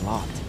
lot.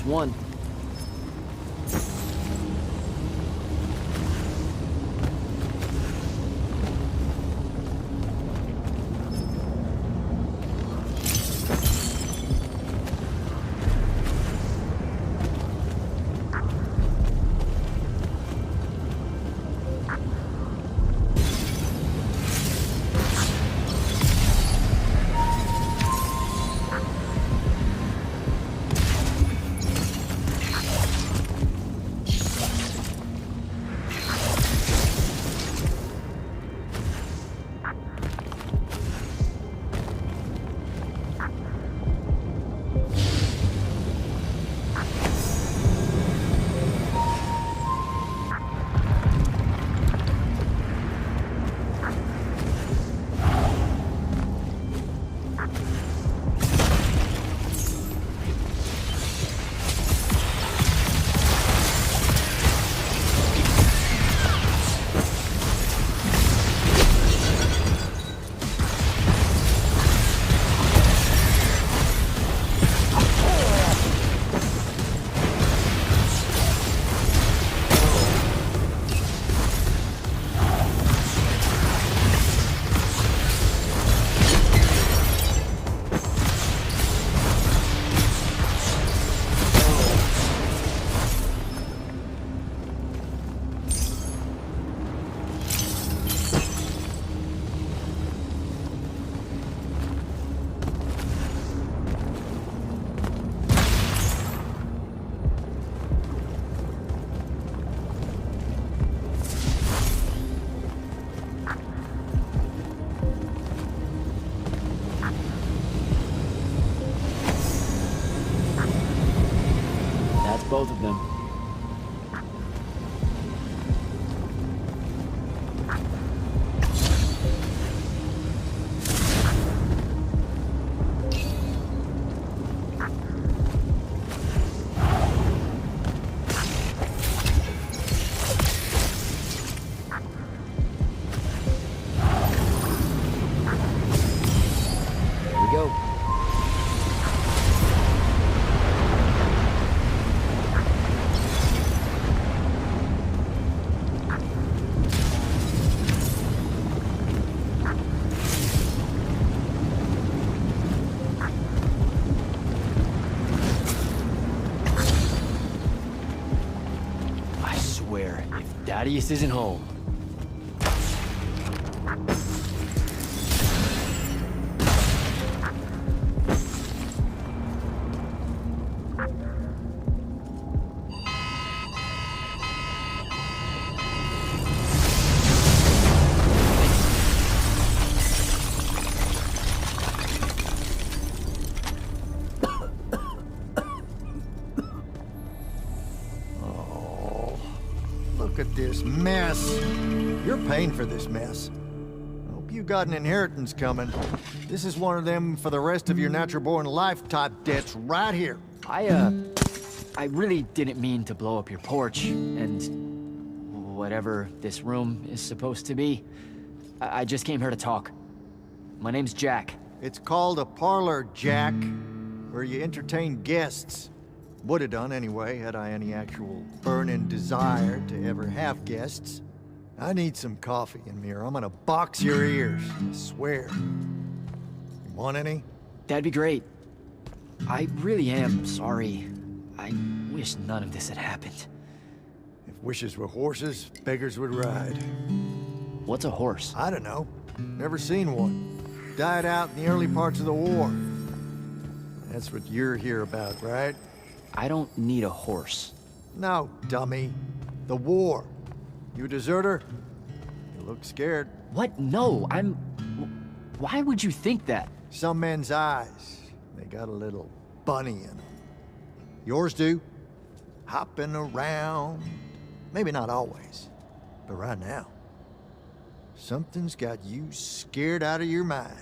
One. Both of them. Thaddeus isn't home. Look at this mess. You're paying for this mess. Hope you got an inheritance coming. This is one of them for the rest of your natural-born life type debts right here. I really didn't mean to blow up your porch, and whatever this room is supposed to be. I just came here to talk. My name's Jack. It's called a parlor, Jack, where you entertain guests. Would have done anyway, had I any actual burning desire to ever have guests. I need some coffee in here. I'm gonna box your ears, I swear. You want any? That'd be great. I really am sorry. I wish none of this had happened. If wishes were horses, beggars would ride. What's a horse? I don't know. Never seen one. Died out in the early parts of the war. That's what you're here about, right? I don't need a horse. No, dummy. The war. You a deserter? You look scared. What? No, I'm... Why would you think that? Some men's eyes, they got a little bunny in them. Yours do. Hopping around. Maybe not always, but right now. Something's got you scared out of your mind.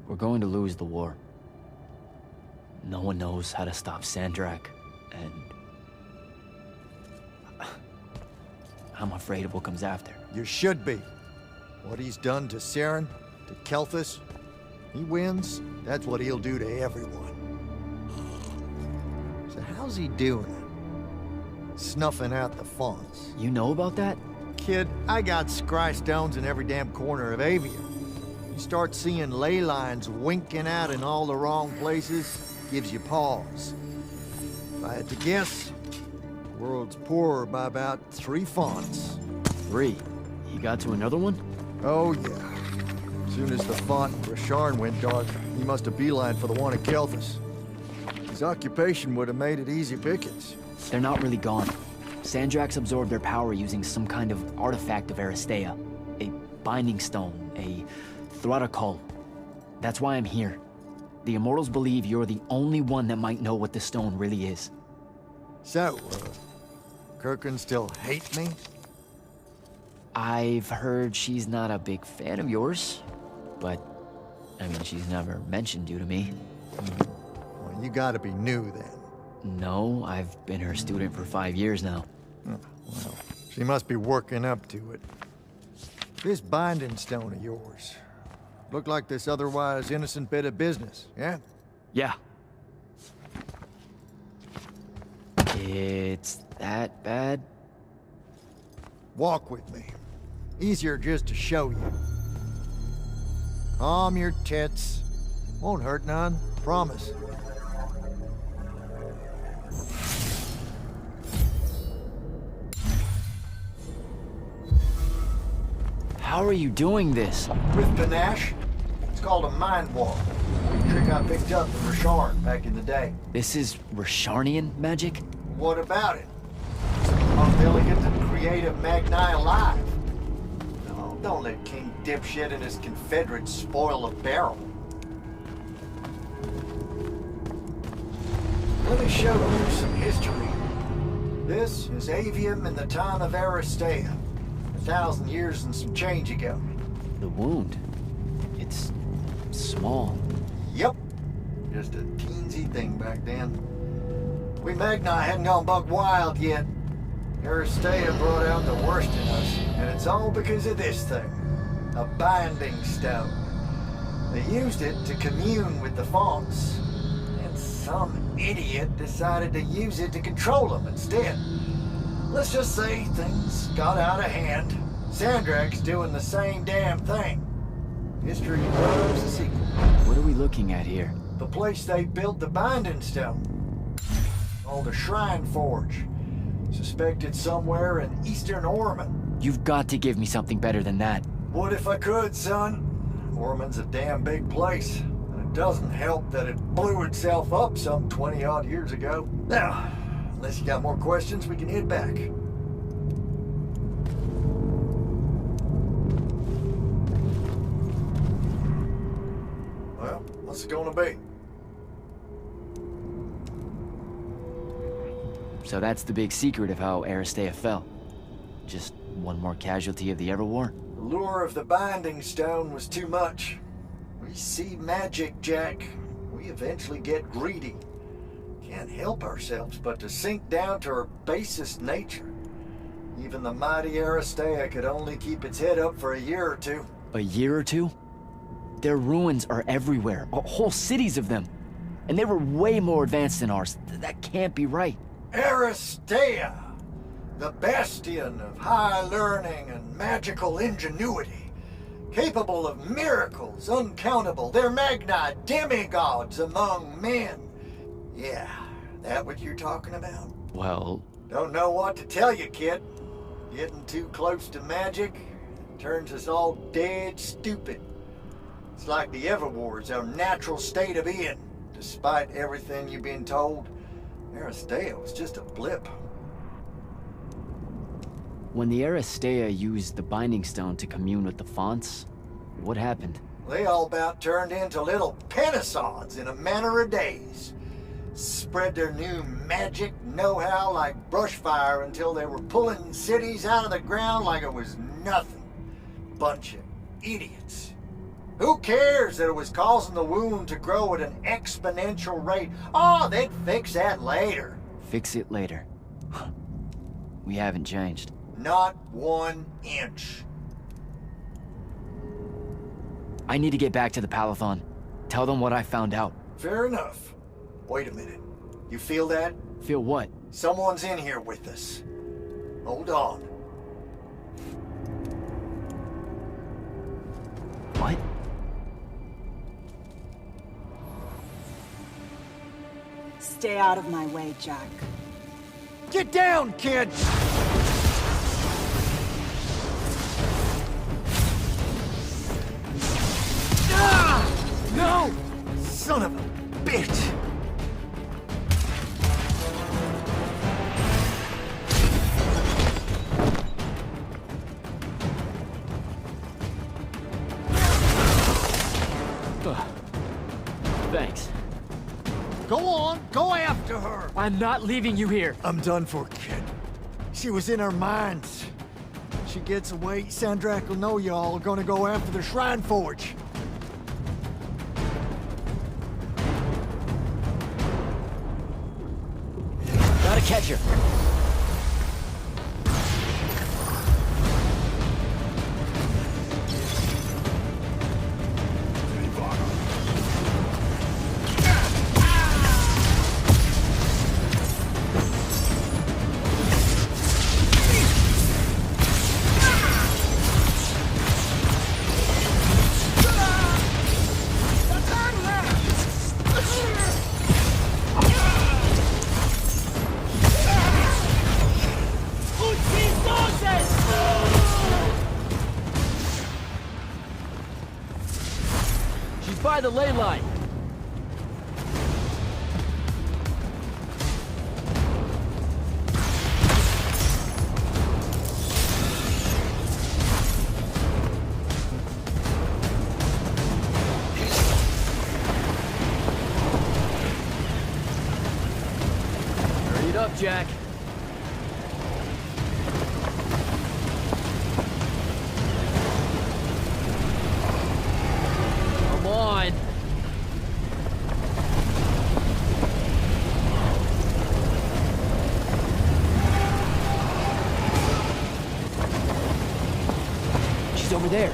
We're going to lose the war. No one knows how to stop Sandrak, and... I'm afraid of what comes after. You should be. What he's done to Saren, to Kelthus, he wins, that's what he'll do to everyone. So how's he doing it? Snuffing out the fonts. You know about that? Kid, I got scry stones in every damn corner of aveum. You start seeing ley lines winking out in all the wrong places, gives you pause. If I had to guess, the world's poorer by about 3 fonts. 3? You got to another one? Oh yeah. As soon as the font in Rasharn went dark, he must have beelined for the one at Kelthus. His occupation would have made it easy pickings. They're not really gone. Sandraks absorbed their power using some kind of artifact of Aristea. A binding stone, a Thruddakul. That's why I'm here. The Immortals believe you're the only one that might know what the stone really is. So, Kirkin still hate me? I've heard she's not a big fan of yours, but, I mean, she's never mentioned you to me. Well, you gotta be new then. No, I've been her student for 5 years now. Oh, well, she must be working up to it. This binding stone of yours, looked like this otherwise innocent bit of business, yeah? Yeah. It's that bad? Walk with me. Easier just to show you. Calm your tits. Won't hurt none, promise. How are you doing this? With panache, it's called a mind walk. A trick I picked up from Rasharn back in the day. This is Rasharnian magic? What about it? It's the most elegant and creative Magni alive. No, don't let King Dipshit and his Confederates spoil the barrel. Let me show you some history. This is Avium in the time of Aristea. 1,000 years and some change ago. The wound. It's small. Yep. Just a teensy thing back then. We Magni hadn't gone buck wild yet. Aristea brought out the worst in us, and it's all because of this thing. A binding stone. They used it to commune with the fonts, and some idiot decided to use it to control them instead. Let's just say things got out of hand. Sandrak's doing the same damn thing. History loves a sequel. What are we looking at here? The place they built the binding stone. Called a shrine forge. Suspect it's somewhere in eastern Orman. You've got to give me something better than that. What if I could, son? Orman's a damn big place. And it doesn't help that it blew itself up some 20-odd years ago. Now, unless you got more questions, we can head back. Well, what's it gonna be? So that's the big secret of how Aristea fell. Just one more casualty of the Everwar? The lure of the Binding Stone was too much. We see magic, Jack. We eventually get greedy. Can't help ourselves but to sink down to our basest nature. Even the mighty Aristea could only keep its head up for a year or two. A year or two? Their ruins are everywhere, whole cities of them. And they were way more advanced than ours. That can't be right. Aristea, the bastion of high learning and magical ingenuity, capable of miracles uncountable. They're magni demigods among men. Yeah, that what you're talking about? Well... Don't know what to tell you, kid. Getting too close to magic turns us all dead stupid. It's like the Everwar's our natural state of being. Despite everything you've been told, Aristea was just a blip. When the Aristea used the Binding Stone to commune with the fonts, what happened? They all about turned into little penisods in a matter of days. Spread their new magic know-how like brushfire until they were pulling cities out of the ground like it was nothing. Bunch of idiots. Who cares that it was causing the wound to grow at an exponential rate? Oh, they'd fix that later. Fix it later. We haven't changed. Not 1 inch. I need to get back to the Palathon. Tell them what I found out. Fair enough. Wait a minute. You feel that? Feel what? Someone's in here with us. Hold on. What? Stay out of my way, Jack. Get down, kid! Ah! No! Son of a bitch! Thanks. Go on, go after her! I'm not leaving you here. I'm done for, kid. She was in our minds. She gets away, Sandrak will know y'all are gonna go after the Shrine Forge. Gotta catch her. By the ley line. Hurry it up, Jack. Come on. She's over there.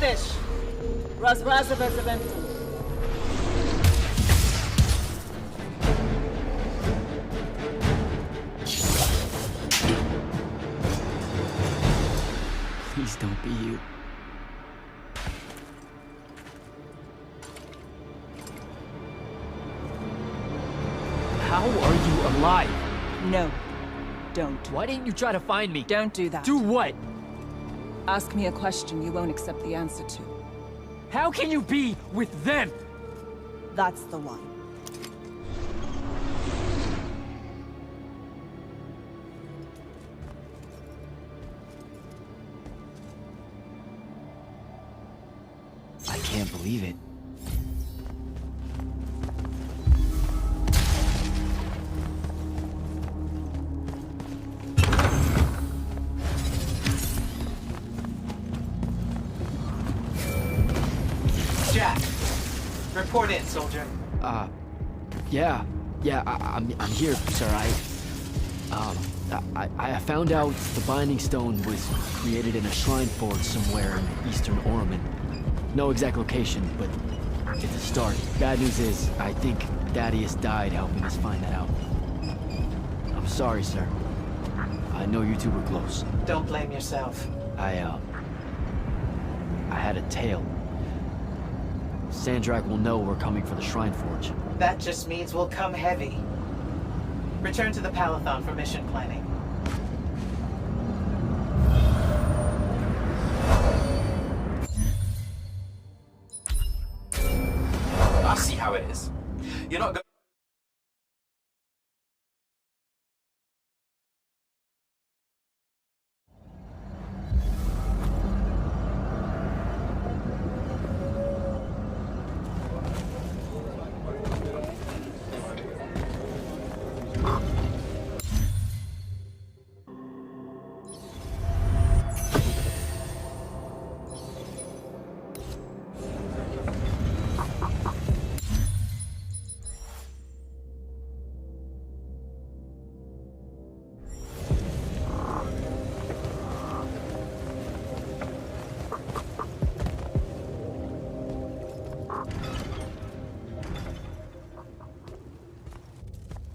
fish. Razrazavezaventum. Please don't be you. How are you alive? No, don't. Why didn't you try to find me? Don't do that. Do what? Ask me a question you won't accept the answer to. How can you be with them? That's the one. I can't believe it. Jack, report in, soldier. I'm here, sir. I found out the Binding Stone was created in a shrine forge somewhere in eastern Orman. No exact location, but it's a start. Bad news is, I think Thaddeus died helping us find that out. I'm sorry, sir. I know you two were close. Don't blame yourself. I had a tale. Sandrak will know we're coming for the Shrine Forge. That just means we'll come heavy. Return to the Palathon for mission planning. I see how it is. You're not going.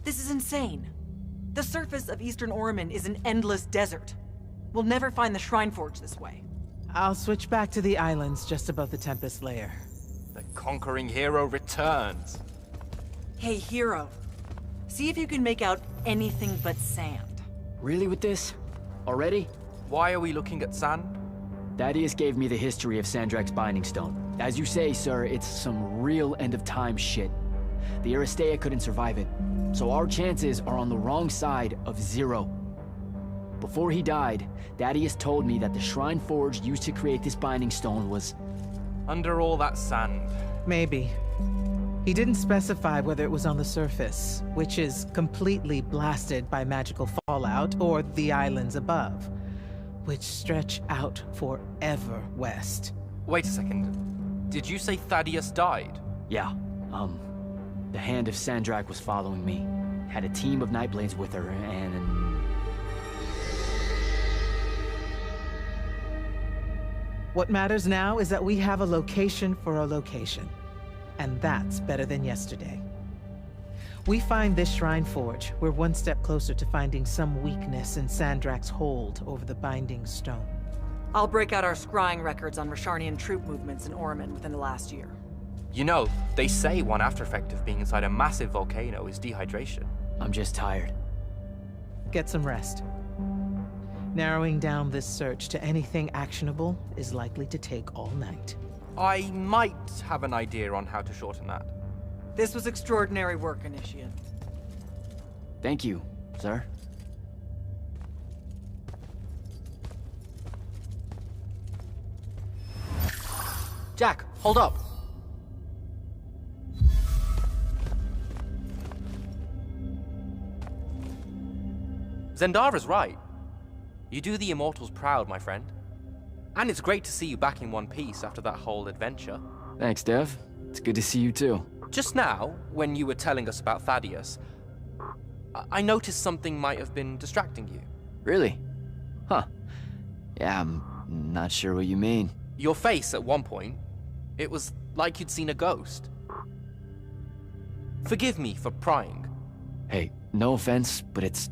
This is insane. The surface of Eastern Orman is an endless desert. We'll never find the Shrine Forge this way. I'll switch back to the islands just above the Tempest Lair. The conquering hero returns. Hey, hero. See if you can make out anything but sand. Really with this? Already? Why are we looking at sand? Thaddeus gave me the history of Sandrak's Binding Stone. As you say, sir, it's some real end-of-time shit. The Aristea couldn't survive it, so our chances are on the wrong side of zero. Before he died, Thaddeus told me that the Shrine Forge used to create this Binding Stone was... Under all that sand. Maybe. He didn't specify whether it was on the surface, which is completely blasted by magical fallout, or the islands above, which stretch out forever west. Wait a second. Did you say Thaddeus died? Yeah, the Hand of Sandrak was following me. Had a team of Nightblades with her, and... What matters now is that we have a location for a location. And that's better than yesterday. We find this Shrine Forge, we're one step closer to finding some weakness in Sandrak's hold over the Binding Stone. I'll break out our scrying records on Rasharnian troop movements in Orman within the last year. You know, they say one after effect of being inside a massive volcano is dehydration. I'm just tired. Get some rest. Narrowing down this search to anything actionable is likely to take all night. I might have an idea on how to shorten that. This was extraordinary work, Initiate. Thank you, sir. Jack, hold up. Zendara's right. You do the Immortals proud, my friend. And it's great to see you back in one piece after that whole adventure. Thanks, Dev. It's good to see you too. Just now, when you were telling us about Thaddeus, I noticed something might have been distracting you. Really? Huh. Yeah, I'm not sure what you mean. Your face at one point, it was like you'd seen a ghost. Forgive me for prying. Hey, no offense, but it's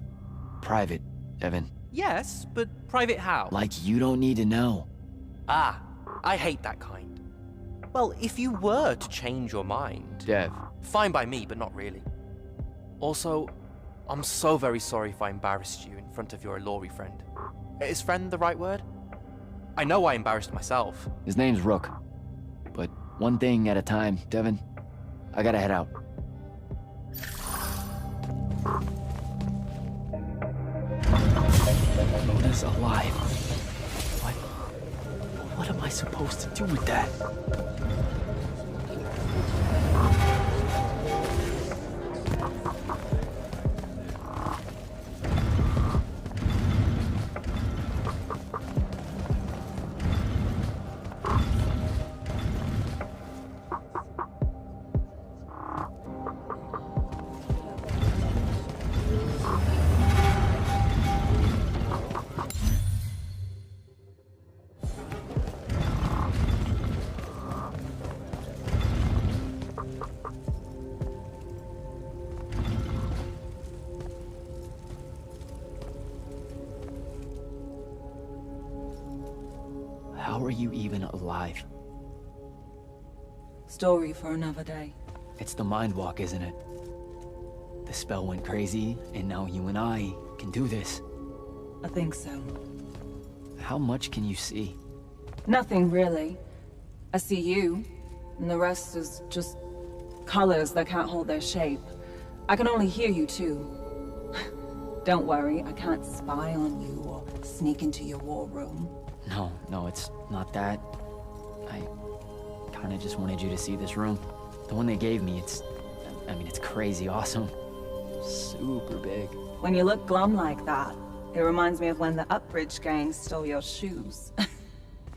private, Evan. Yes, but private how? Like you don't need to know. Ah, I hate that kind. Well, if you were to change your mind... Dev. Fine by me, but not really. Also, I'm so very sorry if I embarrassed you in front of your Ilori friend. Is friend the right word? I know I embarrassed myself. His name's Rook. But one thing at a time, Devin. I gotta head out. Luna's alive. What am I supposed to do with that? How are you even alive? Story for another day. It's the mind walk, isn't it? The spell went crazy, and now you and I can do this. I think so. How much can you see? Nothing really. I see you, and the rest is just colors that can't hold their shape. I can only hear you too. Don't worry, I can't spy on you or sneak into your war room. No, it's not that. I kinda just wanted you to see this room. The one they gave me, it's crazy awesome. Super big. When you look glum like that, it reminds me of when the Upbridge gang stole your shoes.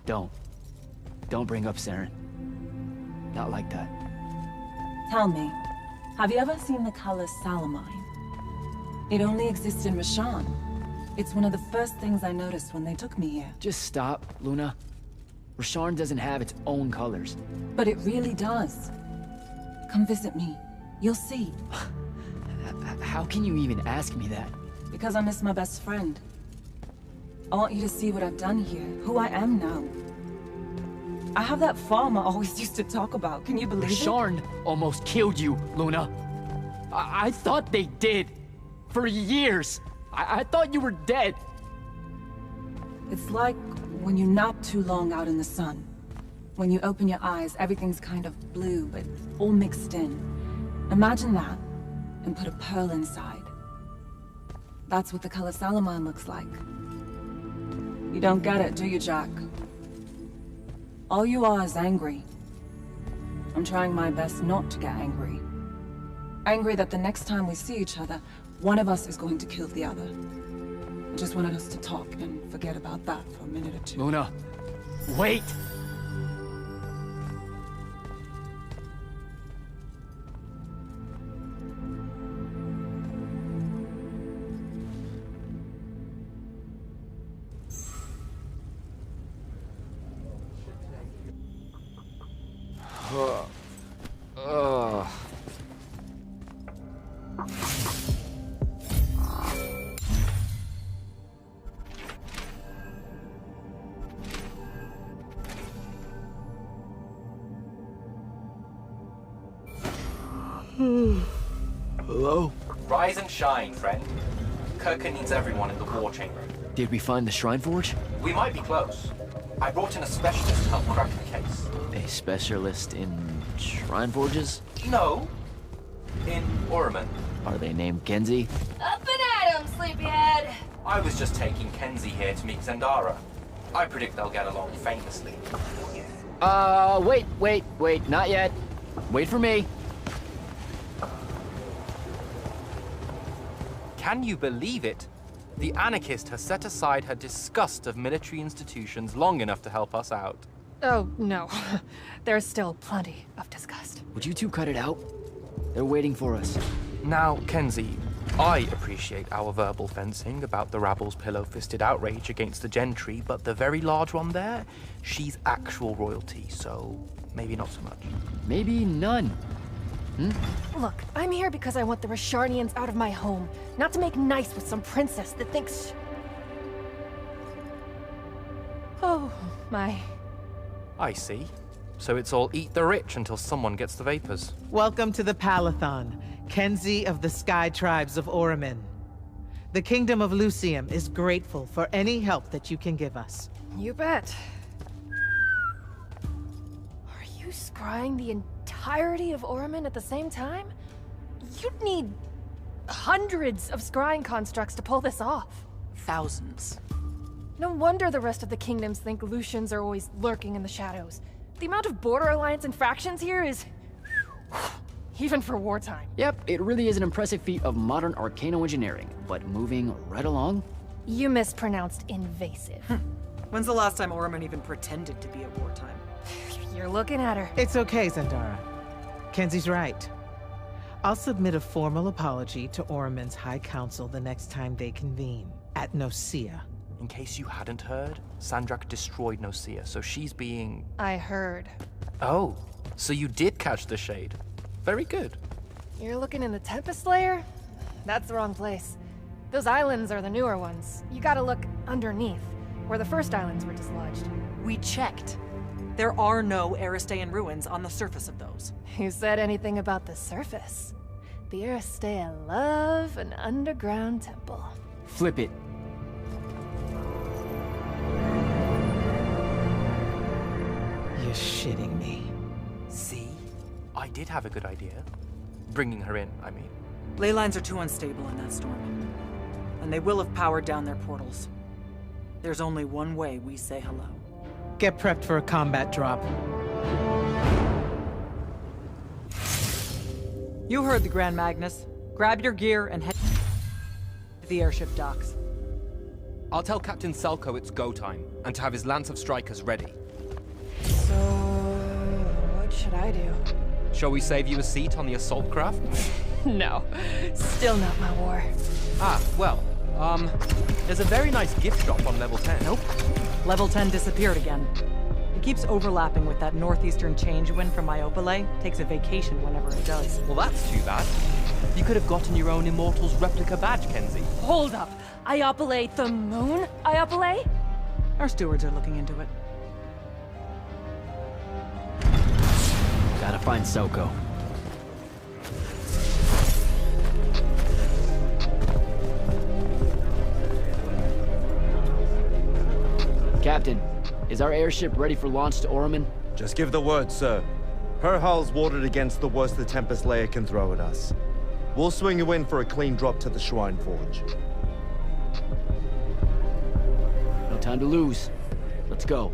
Don't bring up Saren. Not like that. Tell me, have you ever seen the color Salamine? It only exists in Rashan. It's one of the first things I noticed when they took me here. Just stop, Luna. Rasharn doesn't have its own colors. But it really does. Come visit me. You'll see. How can you even ask me that? Because I miss my best friend. I want you to see what I've done here, who I am now. I have that farm I always used to talk about. Can you believe it? Rasharn almost killed you, Luna. I thought they did. For years. I thought you were dead. It's like when you nap too long out in the sun. When you open your eyes, everything's kind of blue, but all mixed in. Imagine that, and put a pearl inside. That's what the color Salamine looks like. You don't get it, do you, Jack? All you are is angry. I'm trying my best not to get angry. Angry that the next time we see each other, one of us is going to kill the other. I just wanted us to talk and forget about that for a minute or two. Luna, wait! Hello? Rise and shine, friend. Kirka needs everyone in the war chamber. Did we find the Shrine Forge? We might be close. I brought in a specialist to help crack the case. A specialist in Shrine Forges? No. In Orman. Are they named Kenzie? Up and at 'em, sleepyhead! I was just taking Kenzie here to meet Zendara. I predict they'll get along famously. Wait, not yet. Wait for me. Can you believe it? The anarchist has set aside her disgust of military institutions long enough to help us out. Oh, no. There's still plenty of disgust. Would you two cut it out? They're waiting for us. Now, Kenzie, I appreciate our verbal fencing about the rabble's pillow-fisted outrage against the gentry, but the very large one there, she's actual royalty, so maybe not so much. Maybe none. Look, I'm here because I want the Rasharnians out of my home, not to make nice with some princess that thinks... Oh, my. I see. So it's all eat the rich until someone gets the vapors. Welcome to the Palathon, Kenzie of the Sky Tribes of Oramin. The Kingdom of Lucium is grateful for any help that you can give us. You bet. Are you scrying the entirety of Oramin at the same time? You'd need hundreds of scrying constructs to pull this off. Thousands. No wonder the rest of the kingdoms think Lucians are always lurking in the shadows. The amount of border alliance and factions here is... even for wartime. Yep, it really is an impressive feat of modern arcano engineering, but moving right along? You mispronounced invasive. When's the last time Oramin even pretended to be at wartime? You're looking at her. It's okay, Zendara. Kenzie's right. I'll submit a formal apology to Oramin's High Council the next time they convene, at Nosea. In case you hadn't heard, Sandrak destroyed Nosea, so she's being... I heard. Oh, so you did catch the shade. Very good. You're looking in the Tempest layer? That's the wrong place. Those islands are the newer ones. You gotta look underneath, where the first islands were dislodged. We checked. There are no Aristean ruins on the surface of those. Who said anything about the surface? The Aristea love an underground temple. Flip it. You're shitting me. See? I did have a good idea. Bringing her in, I mean. Ley lines are too unstable in that storm. And they will have powered down their portals. There's only one way we say hello. Get prepped for a combat drop. You heard the Grand Magnus. Grab your gear and head to the airship docks. I'll tell Captain Selko it's go time, and to have his lance of strikers ready. So, what should I do? Shall we save you a seat on the assault craft? No, still not my war. Ah, well, there's a very nice gift shop on level 10. Nope. Level 10 disappeared again. It keeps overlapping with that northeastern change wind from Iopale. Takes a vacation whenever it does. Well, that's too bad. You could have gotten your own Immortal's replica badge, Kenzie. Hold up! Iopale the moon? Iopale? Our stewards are looking into it. Gotta find Soko. Captain, is our airship ready for launch to Oramin? Just give the word, sir. Her hull's warded against the worst the Tempest layer can throw at us. We'll swing you in for a clean drop to the Shrine Forge. No time to lose. Let's go.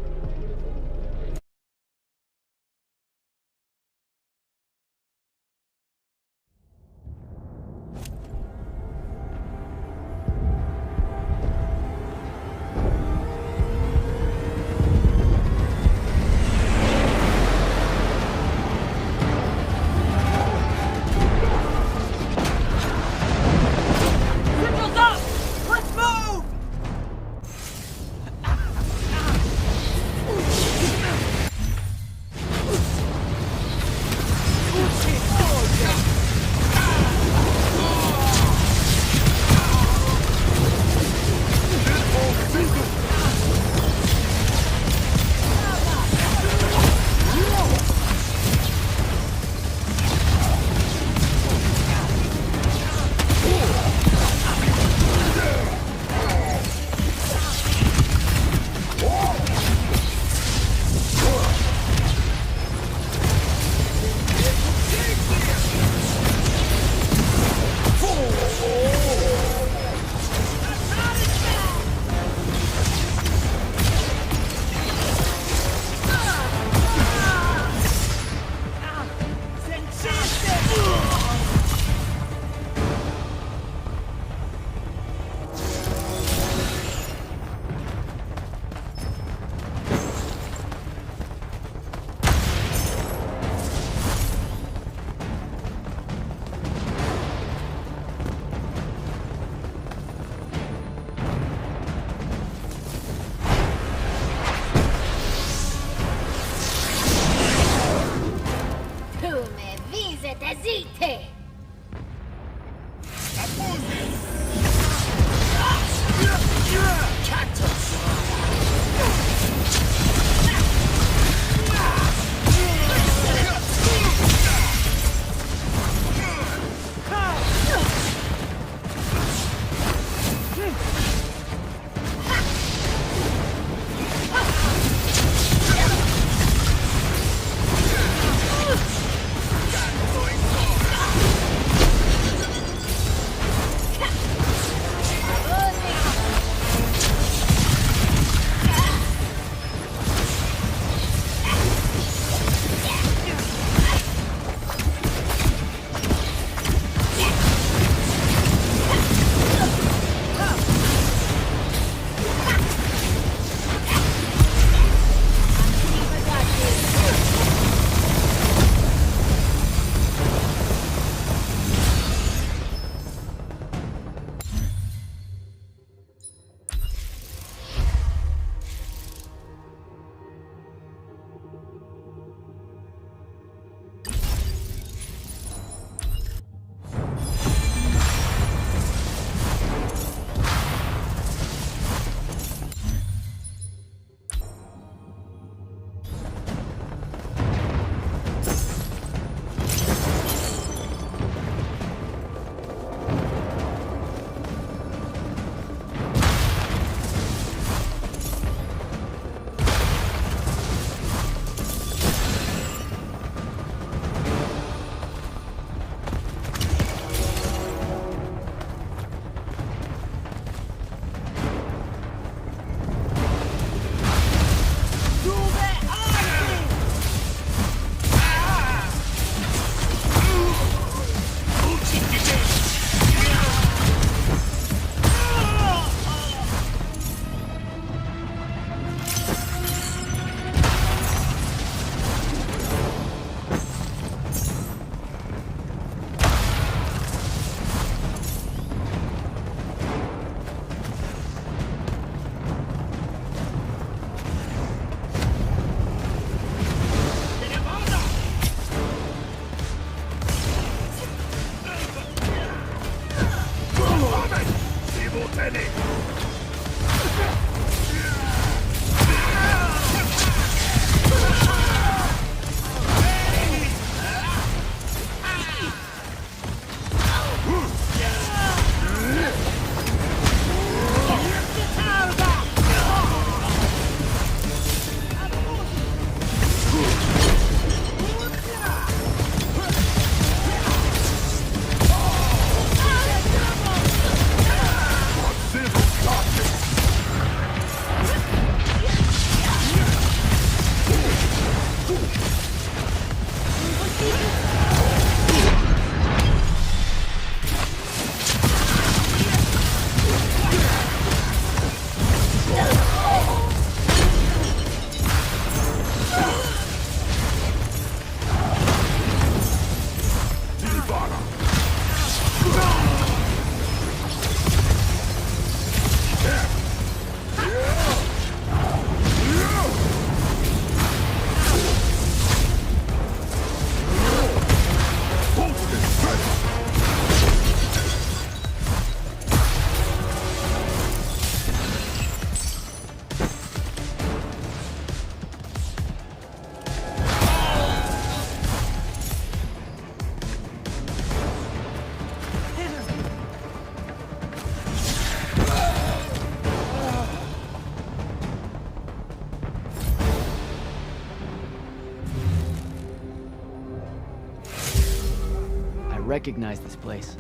recognize this place.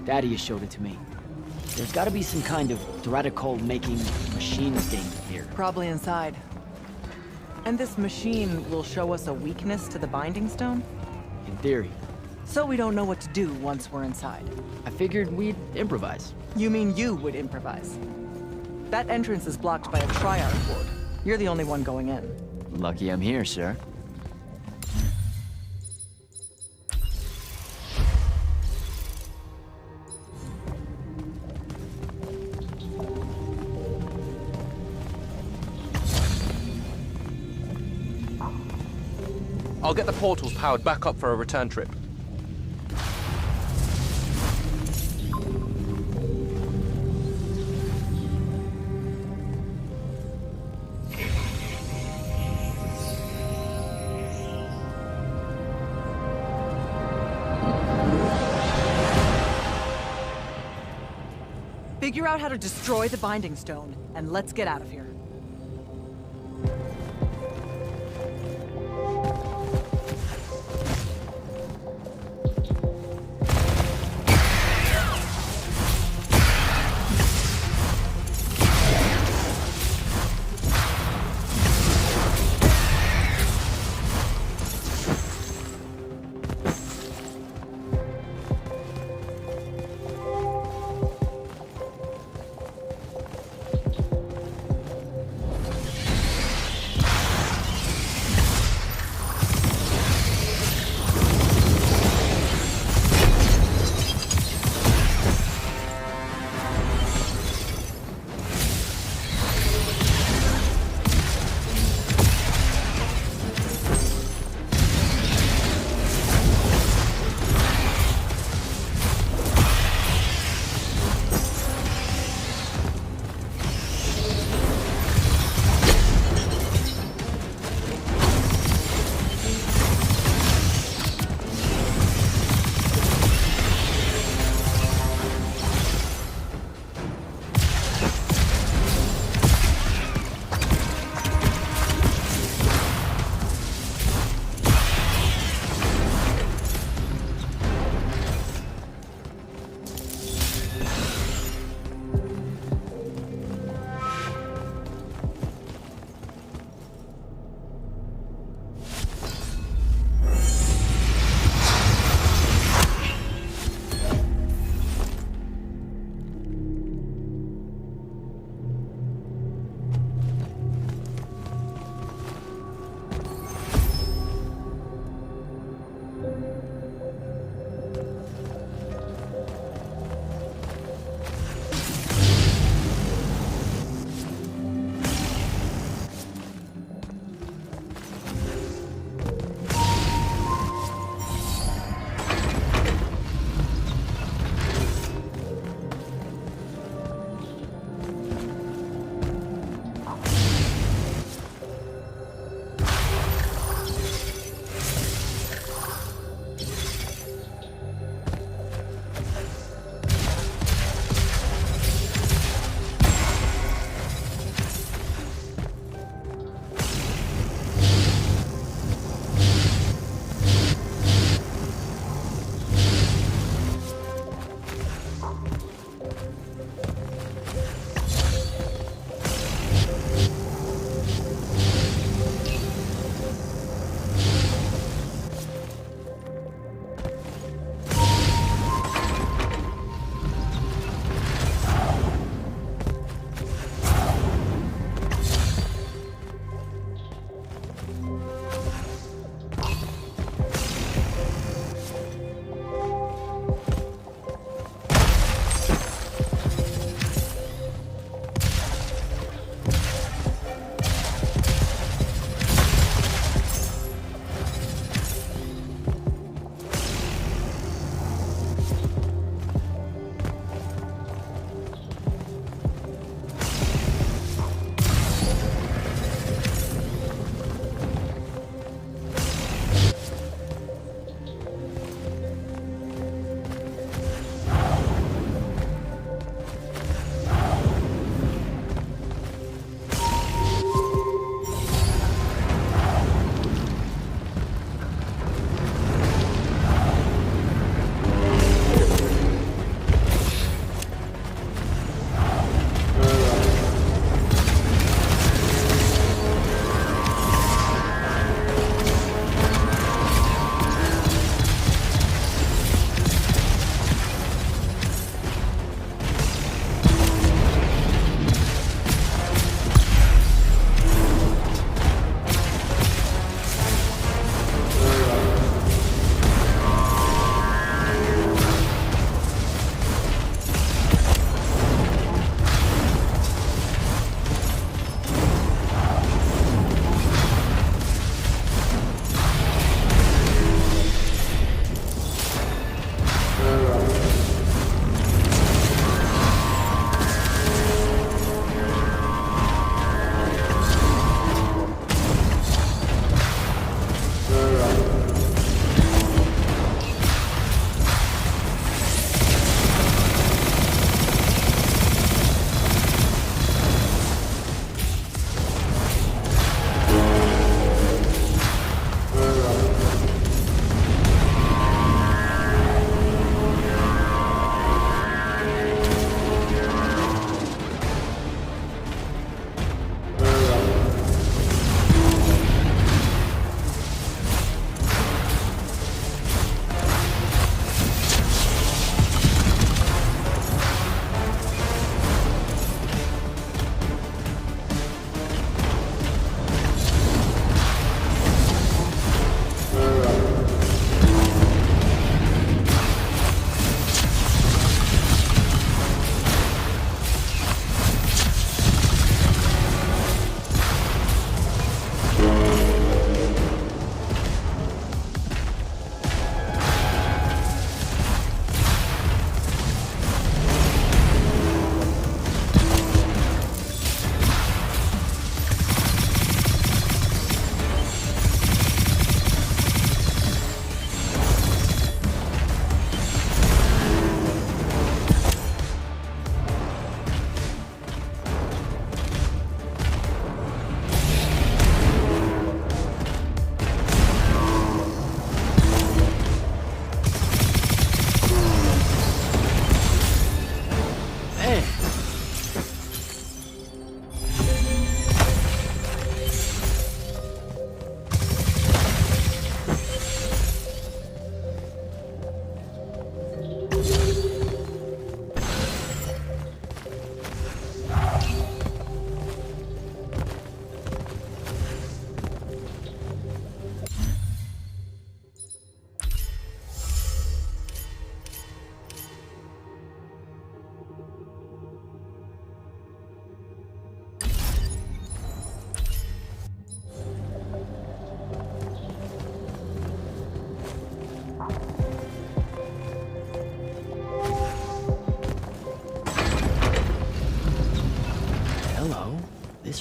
Daddy has showed it to me. There's gotta be some kind of Thaddres-making machine thing here. Probably inside. And this machine will show us a weakness to the Binding Stone? In theory. So we don't know what to do once we're inside. I figured we'd improvise. You mean you would improvise? That entrance is blocked by a triarch ward. You're the only one going in. Lucky I'm here, sir. I'll get the portals powered back up for a return trip. Figure out how to destroy the Binding Stone, and let's get out of here.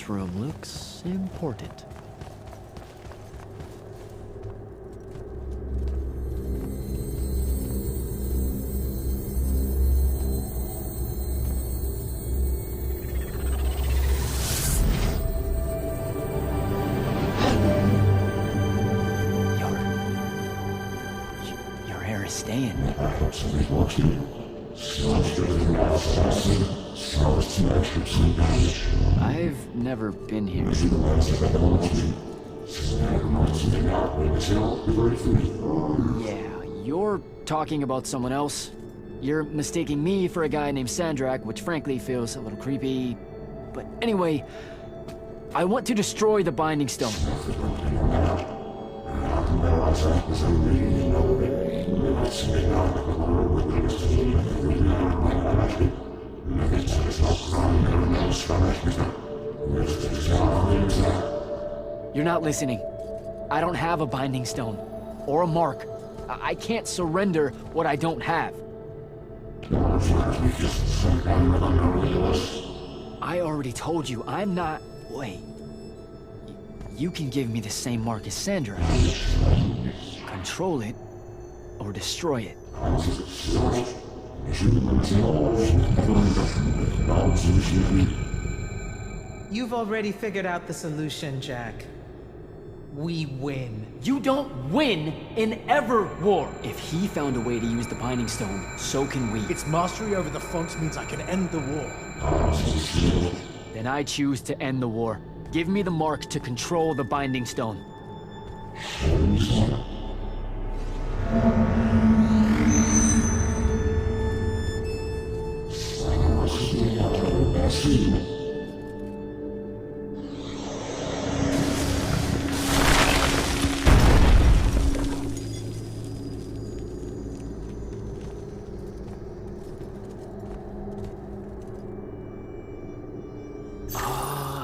This room looks important. Your hair is staying. I've never been here. Yeah, you're talking about someone else. You're mistaking me for a guy named Sandrak, which frankly feels a little creepy. But anyway, I want to destroy the Binding Stone. You're not listening. I don't have a Binding Stone. Or a mark. I can't surrender what I don't have. I already told you, I'm not... Wait. You can give me the same mark as Sandra. Control it, or destroy it. You've already figured out the solution, Jack. We win. You don't win in ever war. If he found a way to use the Binding Stone, so can we. Its mastery over the fonts means I can end the war. Then I choose to end the war. Give me the mark to control the Binding Stone.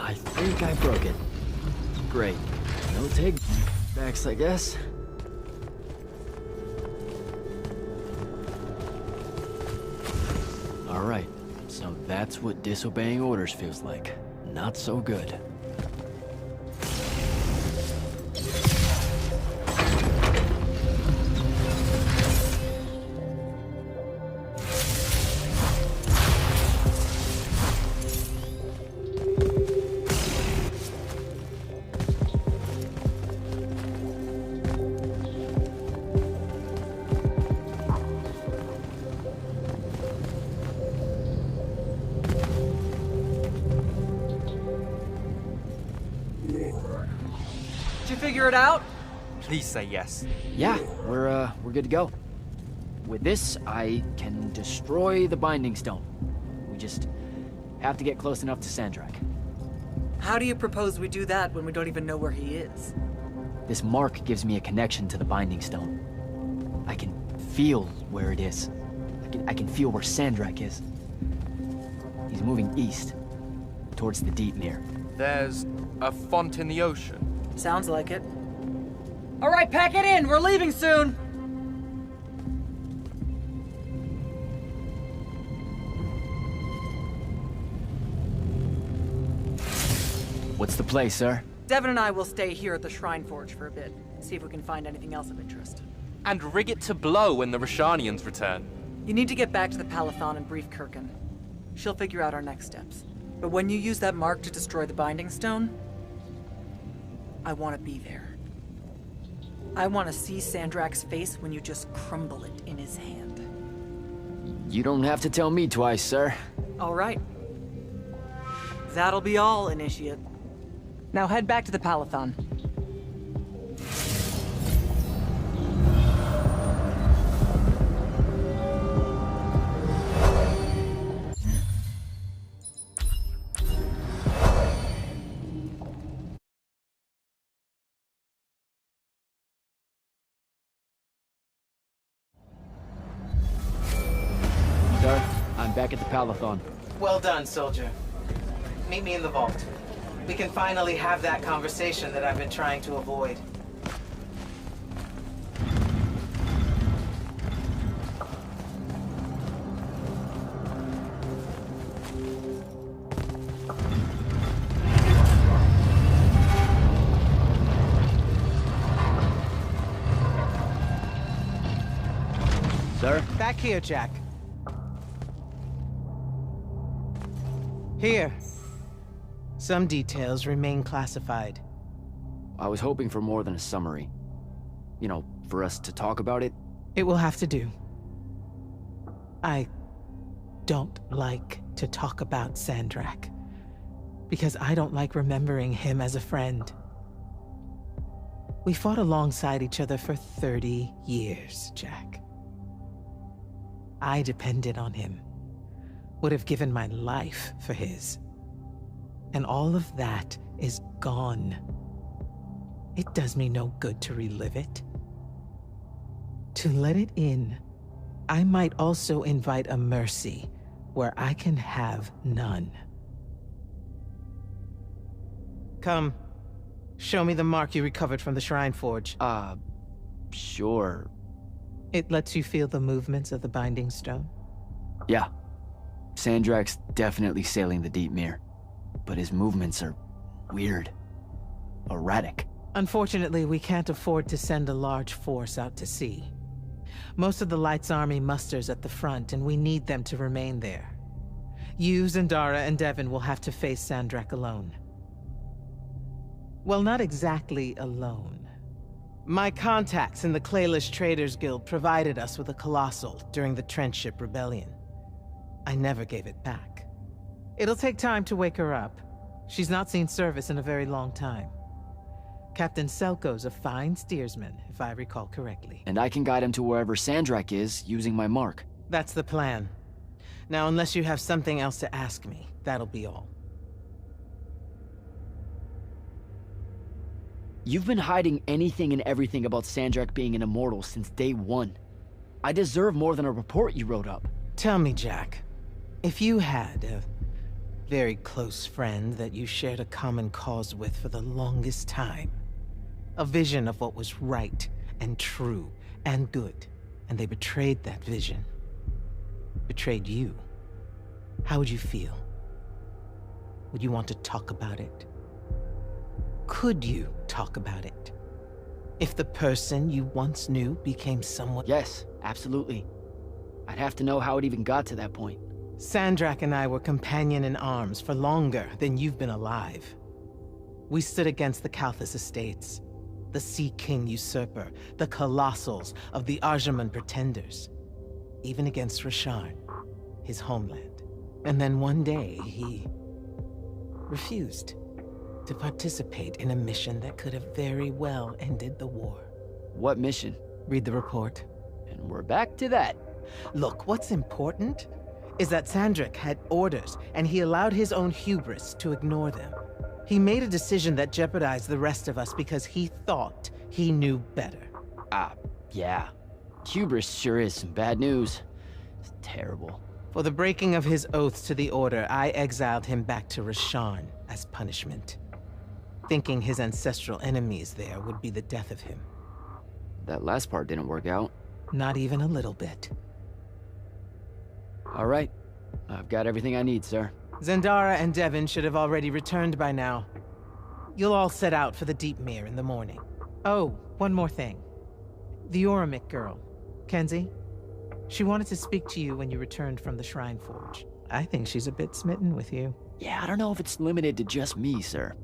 I think I broke it. Great. No take backs, I guess. All right. So that's what disobeying orders feels like. Not so good. Figure it out? Please say yes. Yeah, we're good to go. With this, I can destroy the Binding Stone. We just have to get close enough to Sandrak. How do you propose we do that when we don't even know where he is? This mark gives me a connection to the Binding Stone. I can feel where it is. I can feel where Sandrak is. He's moving east, towards the deep mirror. There's a font in the ocean. Sounds like it. All right, pack it in. We're leaving soon. What's the play, sir? Devin and I will stay here at the Shrine Forge for a bit. See if we can find anything else of interest. And rig it to blow when the Rashanians return. You need to get back to the Palathon and brief Kirkin. She'll figure out our next steps. But when you use that mark to destroy the Binding Stone, I want to be there. I want to see Sandrak's face when you just crumble it in his hand. You don't have to tell me twice, sir. All right. That'll be all, Initiate. Now head back to the Palathon. Sir, I'm back at the Palathon. Well done, soldier. Meet me in the vault. We can finally have that conversation that I've been trying to avoid. Sir? Back here, Jack. Here. Some details remain classified. I was hoping for more than a summary. You know, for us to talk about it. It will have to do. I don't like to talk about Sandrak, because I don't like remembering him as a friend. We fought alongside each other for 30 years, Jack. I depended on him, would have given my life for his. And all of that is gone. It does me no good to relive it. To let it in, I might also invite a mercy where I can have none. Come, show me the mark you recovered from the Shrine Forge. Sure. It lets you feel the movements of the Binding Stone? Yeah. Sandrak's definitely sailing the deep mirror, but his movements are weird. Erratic. Unfortunately, we can't afford to send a large force out to sea. Most of the Light's army musters at the front, and we need them to remain there. You, Zendara, and Devon will have to face Sandrak alone. Well, not exactly alone. My contacts in the Clayless Traders Guild provided us with a Colossal during the Trenchship Rebellion. I never gave it back. It'll take time to wake her up. She's not seen service in a very long time. Captain Selko's a fine steersman, if I recall correctly. And I can guide him to wherever Sandrak is, using my mark. That's the plan. Now, unless you have something else to ask me, that'll be all. You've been hiding anything and everything about Sandrak being an immortal since day one. I deserve more than a report you wrote up. Tell me, Jack, if you had a very close friend that you shared a common cause with for the longest time, a vision of what was right and true and good, and they betrayed that vision, betrayed you, how would you feel? Would you want to talk about it? Could you talk about it? If the person you once knew became someone... Yes, absolutely. I'd have to know how it even got to that point. Sandrak and I were companion in arms for longer than you've been alive. We stood against the Kalthus estates, the Sea King usurper, the Colossals of the Arjaman Pretenders, even against Rasharn, his homeland. And then one day, he refused to participate in a mission that could have very well ended the war. What mission? Read the report. And we're back to that. Look, what's important is that Sandrak had orders, and he allowed his own hubris to ignore them. He made a decision that jeopardized the rest of us because he thought he knew better. Yeah. Hubris sure is some bad news. It's terrible. For the breaking of his oaths to the Order, I exiled him back to Rasharn as punishment, thinking his ancestral enemies there would be the death of him. That last part didn't work out. Not even a little bit. All right. I've got everything I need, sir. Zendara and Devon should have already returned by now. You'll all set out for the Deep Mere in the morning. Oh, one more thing. The Oromik girl, Kenzie. She wanted to speak to you when you returned from the Shrine Forge. I think she's a bit smitten with you. Yeah, I don't know if it's limited to just me, sir.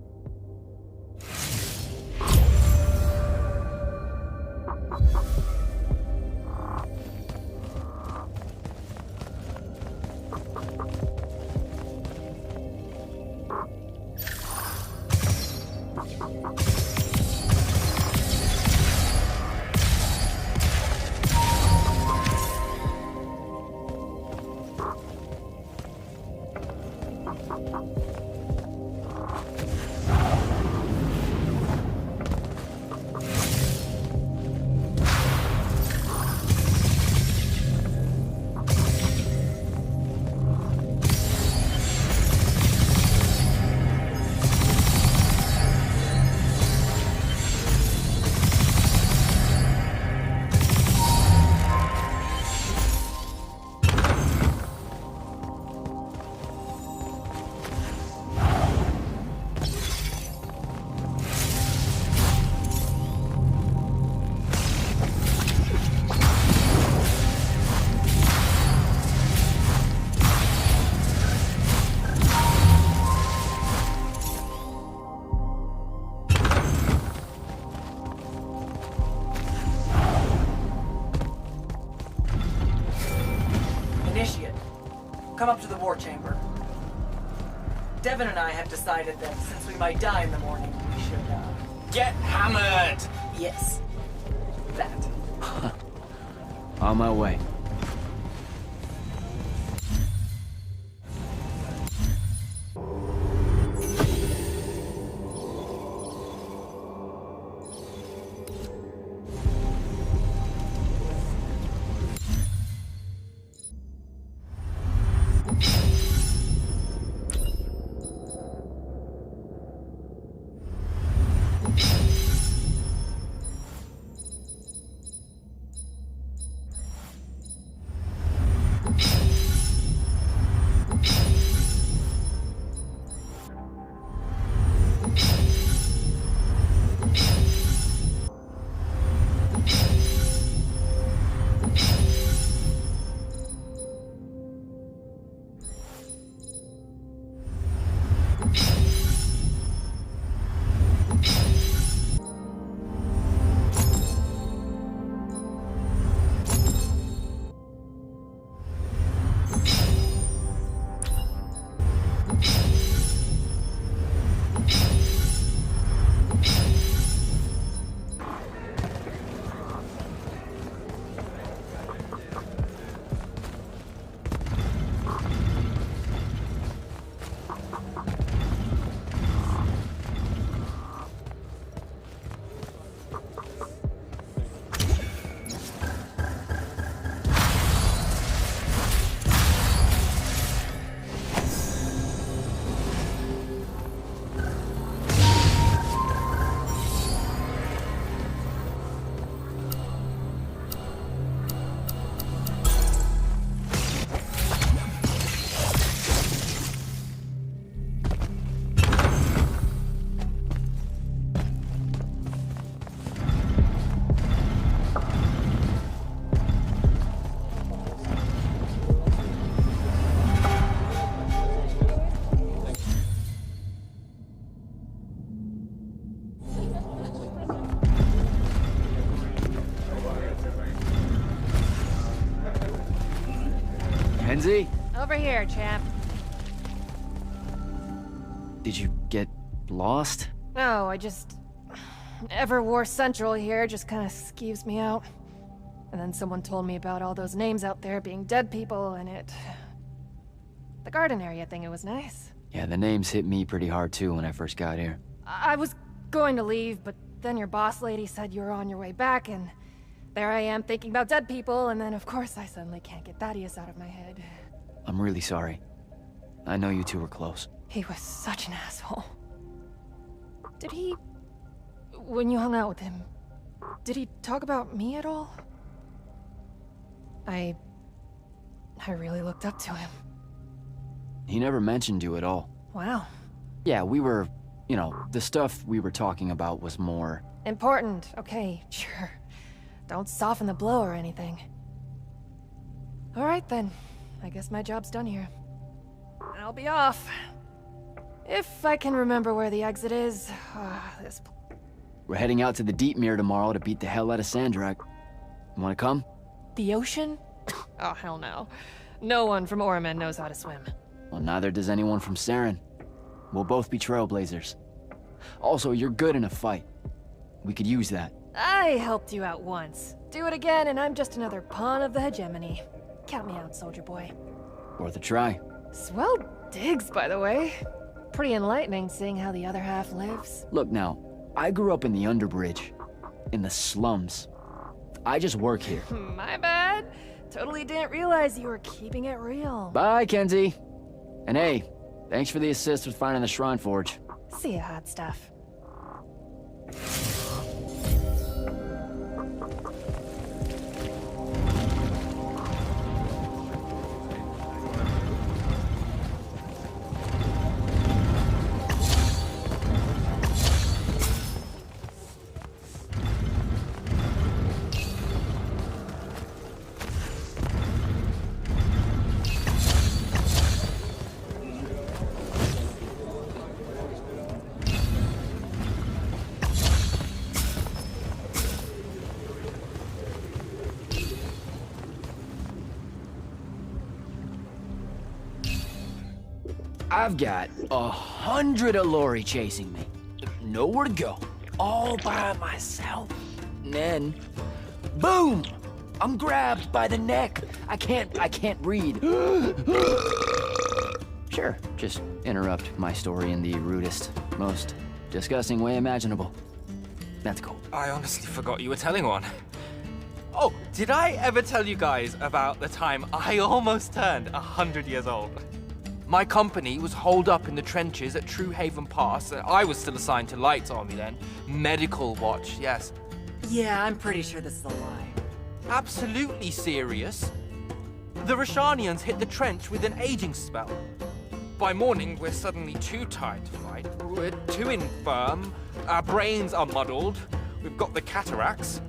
come up to the war chamber. Devin and I have decided that since we might die in the morning, we should, Get hammered! yes. That. On my way. Kenzie? Over here, champ. Did you get lost? No, I just... Everwar Central here just kind of skeeves me out. And then someone told me about all those names out there being dead people, and it... The garden area thing, it was nice. Yeah, the names hit me pretty hard too when I first got here. I was going to leave, but then your boss lady said you were on your way back, and... There I am thinking about dead people, and then of course I suddenly can't get Thaddeus out of my head. I'm really sorry. I know you two were close. He was such an asshole. Did he... When you hung out with him, did he talk about me at all? I really looked up to him. He never mentioned you at all. Wow. Yeah, we were... You know, the stuff we were talking about was more... Important. Okay, sure. Don't soften the blow or anything. Alright then. I guess my job's done here. I'll be off. If I can remember where the exit is. This... We're heading out to the Deep Mirror tomorrow to beat the hell out of Sandrak. You wanna come? The ocean? Oh, hell no. No one from Orman knows how to swim. Well, neither does anyone from Saren. We'll both be trailblazers. Also, you're good in a fight. We could use that. I helped you out once. Do it again and I'm just another pawn of the hegemony. Count me out, soldier boy. Worth a try. Swell digs, by the way. Pretty enlightening seeing how the other half lives. Look now, I grew up in the Underbridge. In the slums. I just work here. My bad. Totally didn't realize you were keeping it real. Bye, Kenzie. And hey, thanks for the assist with finding the Shrine Forge. See ya, hot stuff. I've got 100 Allori chasing me. Nowhere to go. All by myself. And then, boom! I'm grabbed by the neck. I can't breathe. Sure, just interrupt my story in the rudest, most disgusting way imaginable. That's cool. I honestly forgot you were telling one. Oh, did I ever tell you guys about the time I almost turned 100 years old? My company was holed up in the trenches at True Haven Pass. I was still assigned to Lights Army then. Medical watch, yes. Yeah, I'm pretty sure this is a lie. Absolutely serious. The Rashanians hit the trench with an aging spell. By morning, we're suddenly too tired to fight. We're too infirm. Our brains are muddled. We've got the cataracts.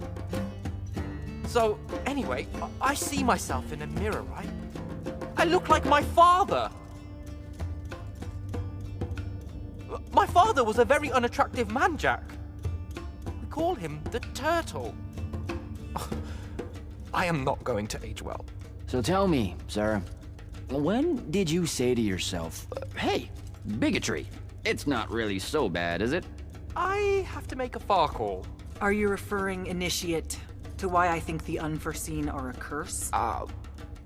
So, anyway, I see myself in a mirror, right? I look like my father. My father was a very unattractive man, Jack. We call him the Turtle. I am not going to age well. So tell me, sir, when did you say to yourself, hey, bigotry, it's not really so bad, is it? I have to make a far call. Are you referring, Initiate, to why I think the unforeseen are a curse?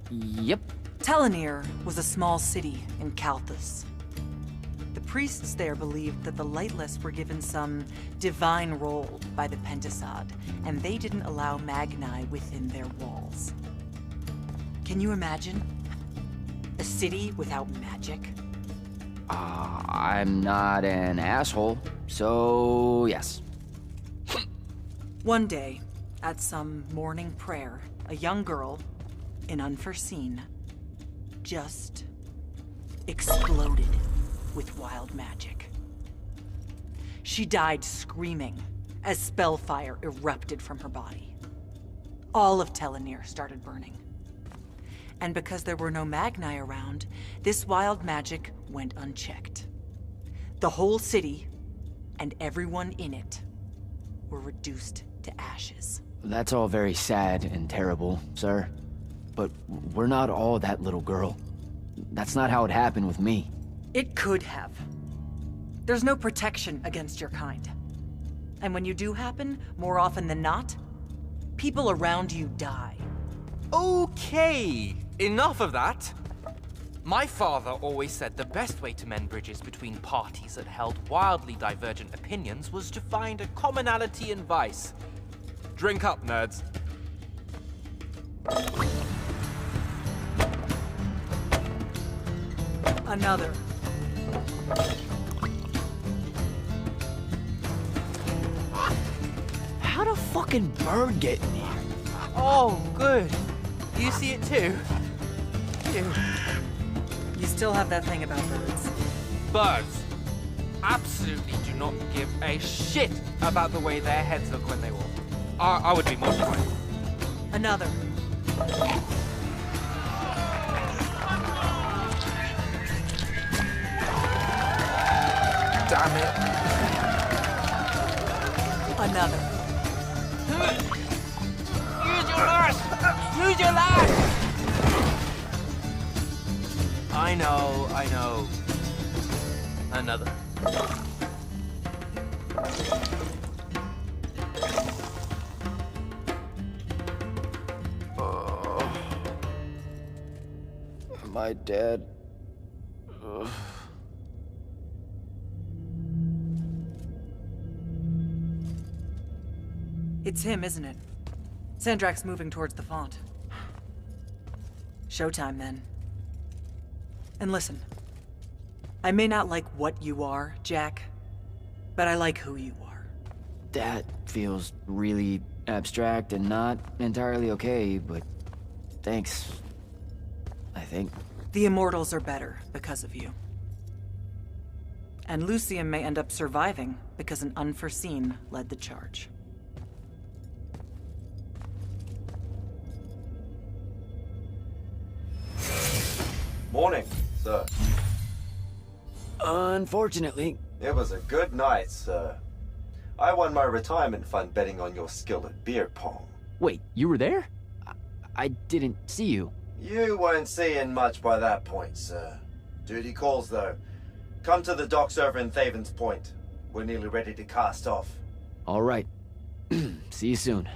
Yep. Telenir was a small city in Kalthus. The priests there believed that the Lightless were given some divine role by the Pentasod, and they didn't allow Magni within their walls. Can you imagine? A city without magic? I'm not an asshole, so yes. One day, at some morning prayer, a young girl, in Unforeseen, just exploded with wild magic. She died screaming as spellfire erupted from her body. All of Telenir started burning. And because there were no Magni around, this wild magic went unchecked. The whole city, and everyone in it, were reduced to ashes. That's all very sad and terrible, sir. But we're not all that little girl. That's not how it happened with me. It could have. There's no protection against your kind. And when you do happen, more often than not, people around you die. Okay, enough of that. My father always said the best way to mend bridges between parties that held wildly divergent opinions was to find a commonality in vice. Drink up, nerds. Another. How'd a fucking bird get in here? Oh, good. You see it too? You still have that thing about birds. Birds absolutely do not give a shit about the way their heads look when they walk. I would be mortified. Another. Damn it. Another. Use your lash! Use your lash! I know. Another. Am I dead? Ugh. It's him, isn't it? Sandrak's moving towards the font. Showtime, then. And listen, I may not like what you are, Jack, but I like who you are. That feels really abstract and not entirely okay, but thanks, I think. The Immortals are better because of you. And Lucium may end up surviving because an Unforeseen led the charge. Morning, sir. Unfortunately. It was a good night, sir. I won my retirement fund betting on your skill at beer pong. Wait, you were there? I didn't see you. You weren't seeing much by that point, sir. Duty calls, though. Come to the docks over in Thaven's Point. We're nearly ready to cast off. All right. See you soon.